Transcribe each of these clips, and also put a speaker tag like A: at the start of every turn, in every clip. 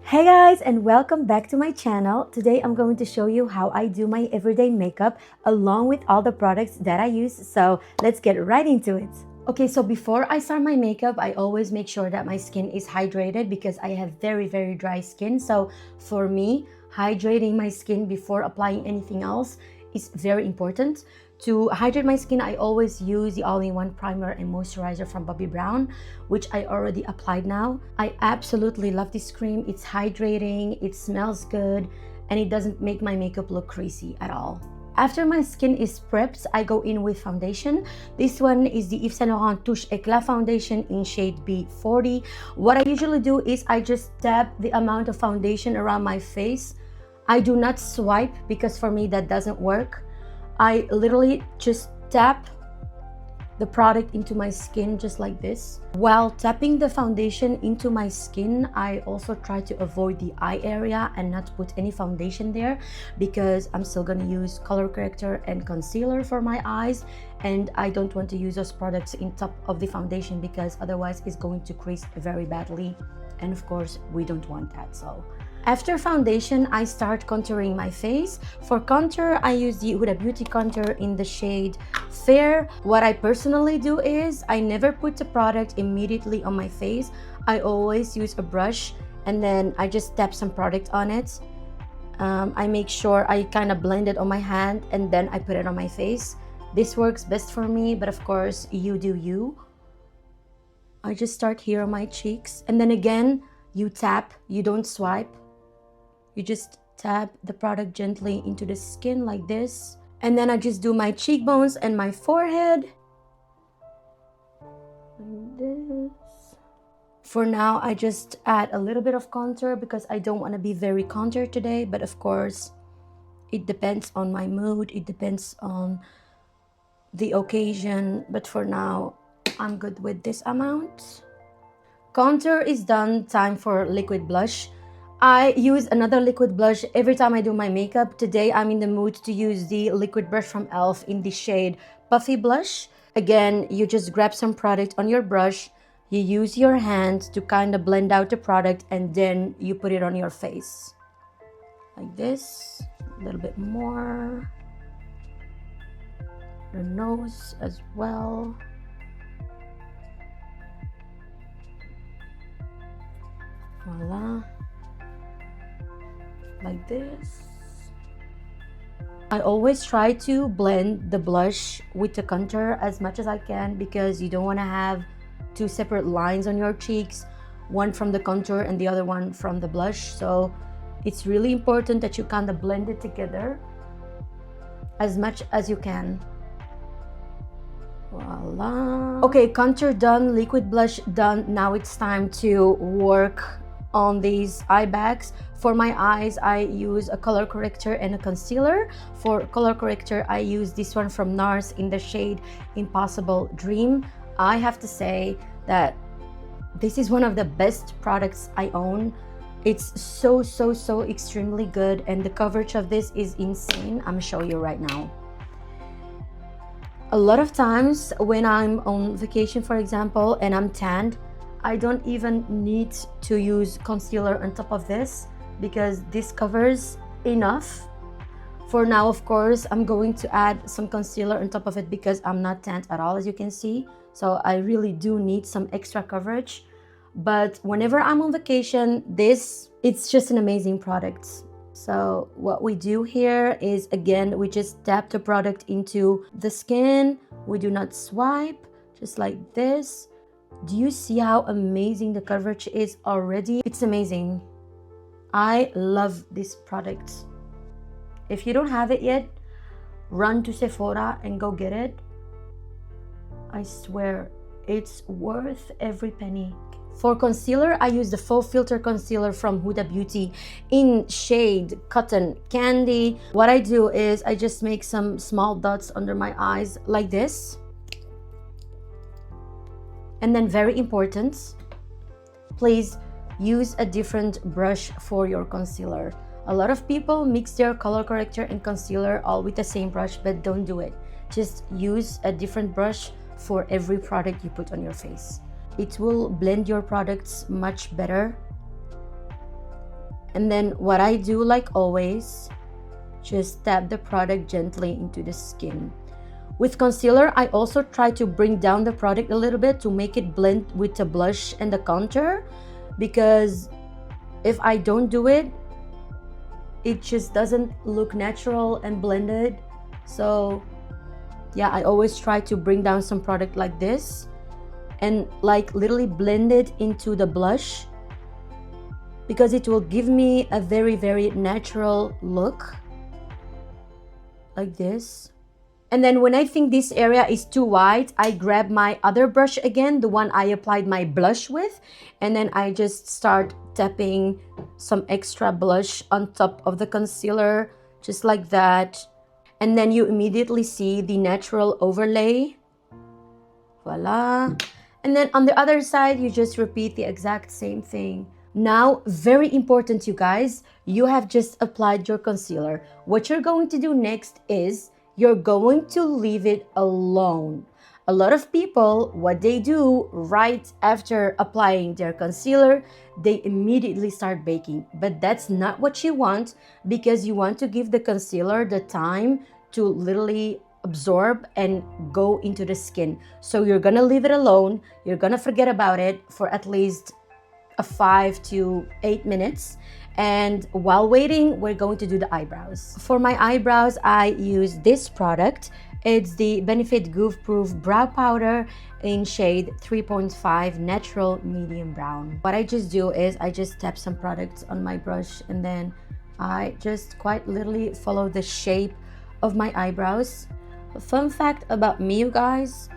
A: Hey guys, and welcome back to my channel. Today I'm going to show you how I do my everyday makeup along with all the products that I use. So let's get right into it. Okay, so before I start my makeup, I always make sure that my skin is hydrated because I have very dry skin. So for me, hydrating my skin before applying anything else is very important. To hydrate my skin, I always use the all-in-one primer and moisturizer from Bobbi Brown, which I already applied now. I absolutely love this cream. It's hydrating, it smells good, and it doesn't make my makeup look crazy at all. After my skin is prepped, I go in with foundation. This one is the Yves Saint Laurent Touche Eclat foundation in shade B40. What I usually do is I just tap the amount of foundation around my face. I do not swipe because for me that doesn't work. I literally just tap the product into my skin just like this. While tapping the foundation into my skin, I also try to avoid the eye area and not put any foundation there because I'm still gonna use color corrector and concealer for my eyes, and I don't want to use those products in top of the foundation because otherwise it's going to crease very badly, and of course we don't want that. So after foundation, I start contouring my face. For contour, I use the Huda Beauty contour in the shade Fair. What I personally do is I never put the product immediately on my face. I always use a brush and then I just tap some product on it. I make sure I kind of blend it on my hand and then I put it on my face. This works best for me, but of course, you do you. I just start here on my cheeks, and then again, you tap, you don't swipe. You just tap the product gently into the skin like this. And then I just do my cheekbones and my forehead. Like this. For now, I just add a little bit of contour because I don't want to be very contoured today. But of course, it depends on my mood. It depends on the occasion. But for now, I'm good with this amount. Contour is done. Time for liquid blush. I use another liquid blush every time I do my makeup. Today I'm in the mood to use the liquid brush from e.l.f. in the shade Puffy Blush. Again, you just grab some product on your brush, you use your hand to kind of blend out the product, and then you put it on your face. Like this, a little bit more. Your nose as well. Voila. Like this. I always try to blend the blush with the contour as much as I can because you don't want to have two separate lines on your cheeks, one from the contour and the other one from the blush. So it's really important that you kind of blend it together as much as you can. Voila. Okay, contour done, liquid blush done. Now it's time to work on these eye bags. For my eyes, I use a color corrector and a concealer. For color corrector, I use this one from NARS in the shade Impossible Dream. I have to say that this is one of the best products I own. It's so extremely good, and the coverage of this is insane. I'm gonna show you right now. A lot of times when I'm on vacation, for example, and I'm tanned, I don't even need to use concealer on top of this because this covers enough. For now, of course, I'm going to add some concealer on top of it because I'm not tanned at all, as you can see. So I really do need some extra coverage. But whenever I'm on vacation, it's just an amazing product. So what we do here is, again, we just tap the product into the skin. We do not swipe, just like this. Do you see how amazing the coverage is already? It's amazing. I love this product. If you don't have it yet, run to Sephora and go get it. I swear, it's worth every penny. For concealer, I use the Faux Filter Concealer from Huda Beauty in shade Cotton Candy. What I do is I just make some small dots under my eyes like this. And then, very important, please use a different brush for your concealer. A lot of people mix their color corrector and concealer all with the same brush, but don't do it. Just use a different brush for every product you put on your face. It will blend your products much better And then what I do, like always, just tap the product gently into the skin. With concealer, I also try to bring down the product a little bit to make it blend with the blush and the contour, because if I don't do it, it just doesn't look natural and blended. So yeah, I always try to bring down some product like this and like literally blend it into the blush, because it will give me a very, very natural look like this. And then when I think this area is too white, I grab my other brush again, the one I applied my blush with, and then I just start tapping some extra blush on top of the concealer, just like that. And then you immediately see the natural overlay. Voila. And then on the other side, you just repeat the exact same thing. Now, very important, you guys, you have just applied your concealer. What you're going to do next is you're going to leave it alone. A lot of people, what they do right after applying their concealer, they immediately start baking. But that's not what you want, because you want to give the concealer the time to literally absorb and go into the skin. So you're gonna leave it alone. You're gonna forget about it for at least 5 to 8 minutes. And while waiting, we're going to do the eyebrows. For my eyebrows, I use this product. It's the Benefit Goof Proof Brow Powder in shade 3.5 Natural Medium Brown. What I just do is I just tap some products on my brush, and then I just quite literally follow the shape of my eyebrows. A fun fact about me, you guys,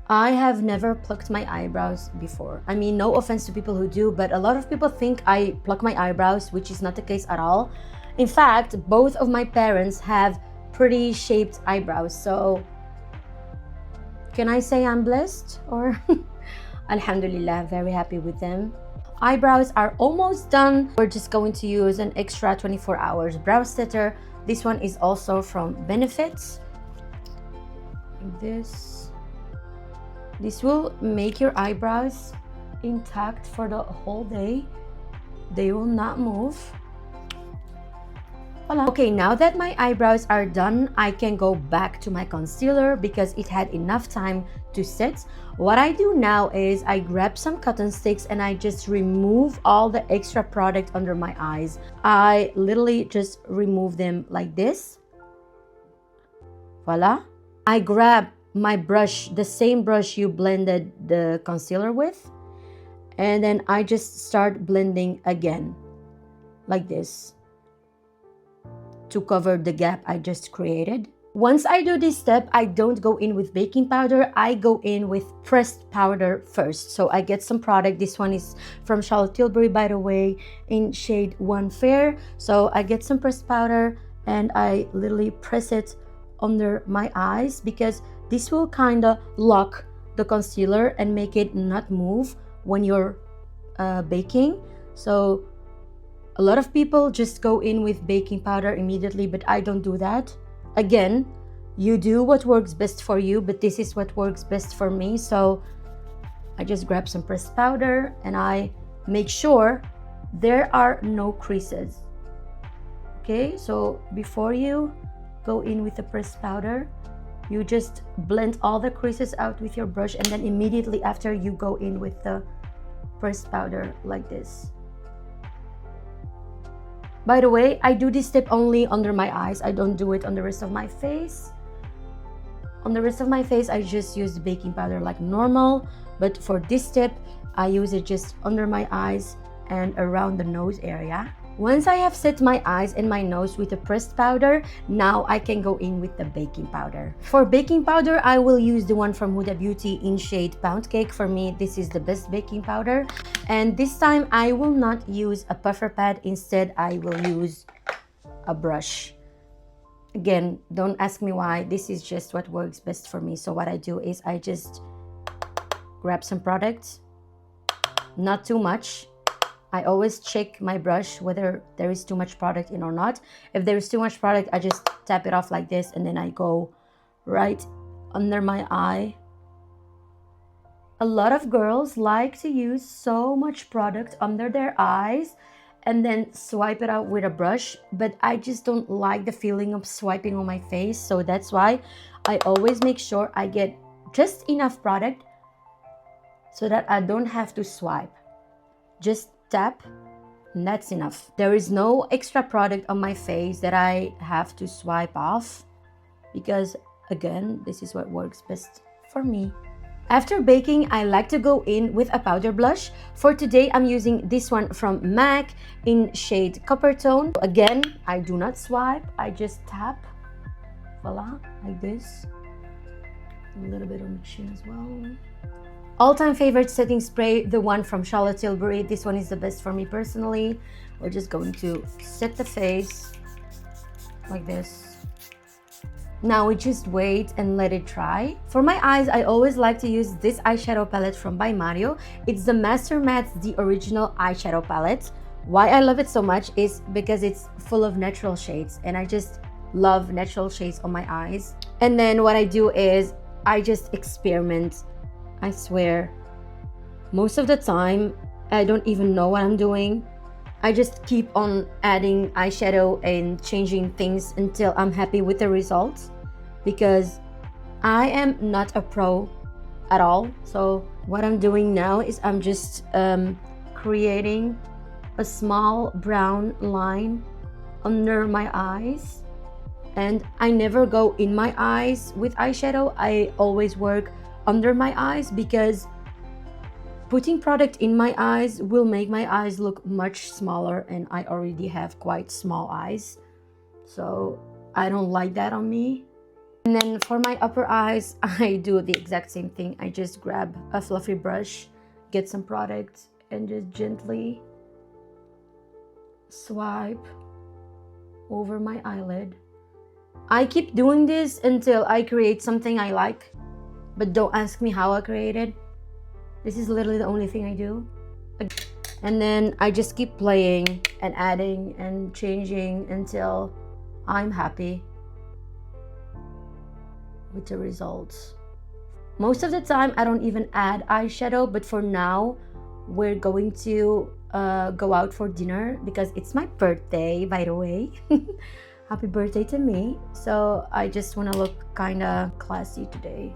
A: I have never plucked my eyebrows before. I mean, no offense to people who do, but a lot of people think I pluck my eyebrows, which is not the case at all. In fact, both of my parents have pretty shaped eyebrows. So can I say I'm blessed? Or Alhamdulillah, very happy with them. Eyebrows are almost done. We're just going to use an extra 24 hours brow setter. This one is also from Benefits. Like this. This will make your eyebrows intact for the whole day. They will not move. Voila. Okay, now that my eyebrows are done, I can go back to my concealer because it had enough time to set. What I do now is I grab some cotton sticks and I just remove all the extra product under my eyes. I literally just remove them like this. Voila. I grab my brush, the same brush you blended the concealer with, and then I just start blending again like this to cover the gap I just created. Once I do this step, I don't go in with baking powder, I go in with pressed powder first. So I get some product. This one is from Charlotte Tilbury, by the way, in shade 1 Fair. So I get some pressed powder and I literally press it under my eyes, because this will kind of lock the concealer and make it not move when you're baking. So a lot of people just go in with baking powder immediately, but I don't do that. Again, you do what works best for you, but this is what works best for me. So I just grab some pressed powder and I make sure there are no creases. Okay, so before you go in with the pressed powder, you just blend all the creases out with your brush, and then immediately after you go in with the pressed powder like this. By the way, I do this step only under my eyes. I don't do it on the rest of my face. On the rest of my face, I just use the baking powder like normal, but for this step, I use it just under my eyes and around the nose area. Once I have set my eyes and my nose with the pressed powder, now I can go in with the baking powder. For baking powder, I will use the one from Huda Beauty in shade Pound Cake. For me, this is the best baking powder. And this time, I will not use a puffer pad. Instead, I will use a brush. Again, don't ask me why. This is just what works best for me. So what I do is I just grab some product, not too much. I always check my brush whether there is too much product in or not. If there is too much product, I just tap it off like this, and then I go right under my eye. A lot of girls like to use so much product under their eyes, and then swipe it out with a brush, but I just don't like the feeling of swiping on my face, so that's why I always make sure I get just enough product so that I don't have to swipe. Just tap, and that's enough. There is no extra product on my face that I have to swipe off, because again, this is what works best for me. After baking, I like to go in with a powder blush. For today, I'm using this one from MAC in shade Copper Tone. Again, I do not swipe, I just tap. Voila, like this. A little bit on the chin as well. All-time favorite setting spray, the one from Charlotte Tilbury. This one is the best for me personally. We're just going to set the face like this. Now we just wait and let it dry. For my eyes, I always like to use this eyeshadow palette from by Mario. It's the Master Mattes, the original eyeshadow palette. Why I love it so much is because it's full of natural shades, and I just love natural shades on my eyes. And then what I do is I just experiment. I swear, most of the time, I don't even know what I'm doing. I just keep on adding eyeshadow and changing things until I'm happy with the results, because I am not a pro at all. So what I'm doing now is I'm just creating a small brown line under my eyes, and I never go in my eyes with eyeshadow. I always work under my eyes, because putting product in my eyes will make my eyes look much smaller, and I already have quite small eyes, so I don't like that on me. And then for my upper eyes, I do the exact same thing. I just grab a fluffy brush, get some product, and just gently swipe over my eyelid. I keep doing this until I create something I like, but don't ask me how I created. This is literally the only thing I do. And then I just keep playing and adding and changing until I'm happy with the results. Most of the time I don't even add eyeshadow, but for now we're going to go out for dinner because it's my birthday, by the way. Happy birthday to me. So I just want to look kind of classy today.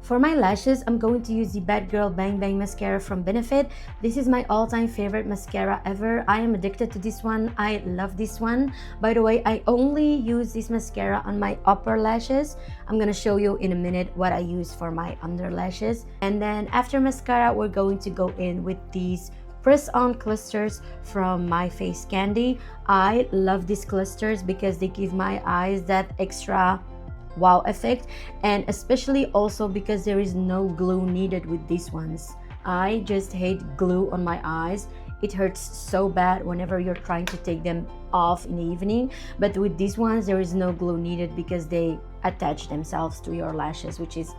A: For my lashes, I'm going to use the Bad Girl Bang Bang mascara from Benefit. This is my all-time favorite mascara ever. I am addicted to this one. I love this one. By the way, I only use this mascara on my upper lashes. I'm gonna show you in a minute what I use for my under lashes. And then after mascara, we're going to go in with these press-on clusters from My Face Candy. I love these clusters because they give my eyes that extra wow effect, and especially also because there is no glue needed with these ones. I just hate glue on my eyes. It hurts so bad whenever you're trying to take them off in the evening, but with these ones there is no glue needed because they attach themselves to your lashes, which is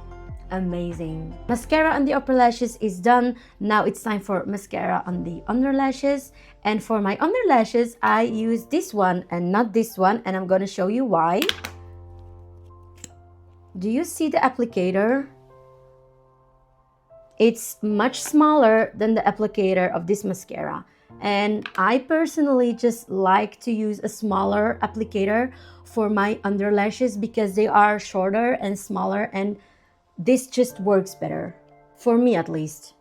A: amazing. Mascara on the upper lashes is done. Now it's time for mascara on the under lashes, and for my under lashes I use this one and not this one, and I'm gonna show you why. Do you see the applicator? It's much smaller than the applicator of this mascara, and I personally just like to use a smaller applicator for my under lashes because they are shorter and smaller, and this just works better for me, at least.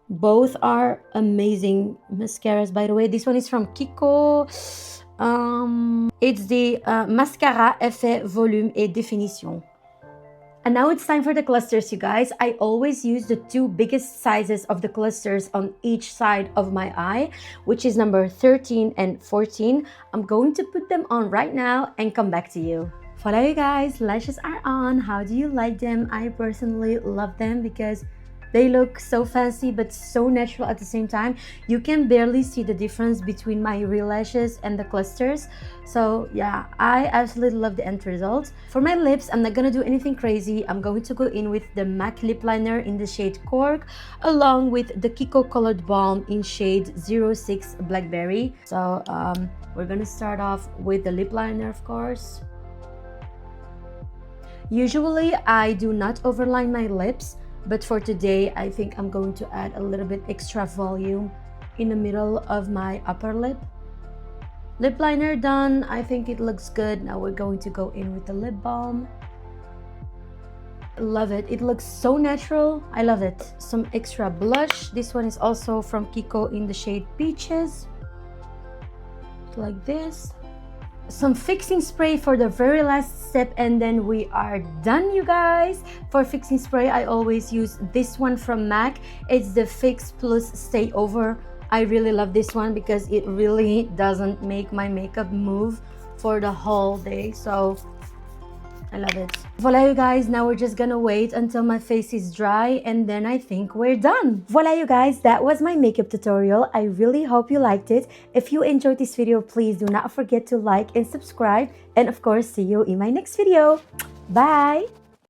A: Both are amazing mascaras, by the way. This one is from Kiko. It's the Mascara Effet Volume et Définition. And now it's time for the clusters, you guys. I always use the two biggest sizes of the clusters on each side of my eye, which is number 13 and 14. I'm going to put them on right now and come back to you. Voila, you guys, lashes are on. How do you like them? I personally love them because they look so fancy but so natural at the same time. You can barely see the difference between my real lashes and the clusters. So yeah, I absolutely love the end result. For my lips, I'm not gonna do anything crazy. I'm going to go in with the MAC lip liner in the shade Cork, along with the Kiko colored balm in shade 06 Blackberry. So we're gonna start off with the lip liner, of course. Usually I do not overline my lips, but for today, I think I'm going to add a little bit extra volume in the middle of my upper lip. Lip liner done. I think it looks good. Now we're going to go in with the lip balm. Love it. It looks so natural. I love it. Some extra blush. This one is also from Kiko in the shade Peaches. Like this. Some fixing spray for the very last step, and then we are done, you guys. For fixing spray, I always use this one from MAC. It's the Fix Plus Stay Over. I really love this one because it really doesn't make my makeup move for the whole day, so I love it. Voila, you guys, now we're just gonna wait until my face is dry, and then I think we're done. Voila, you guys, that was my makeup tutorial. I really hope you liked it. If you enjoyed this video, please do not forget to like and subscribe, and of course, see you in my next video. Bye!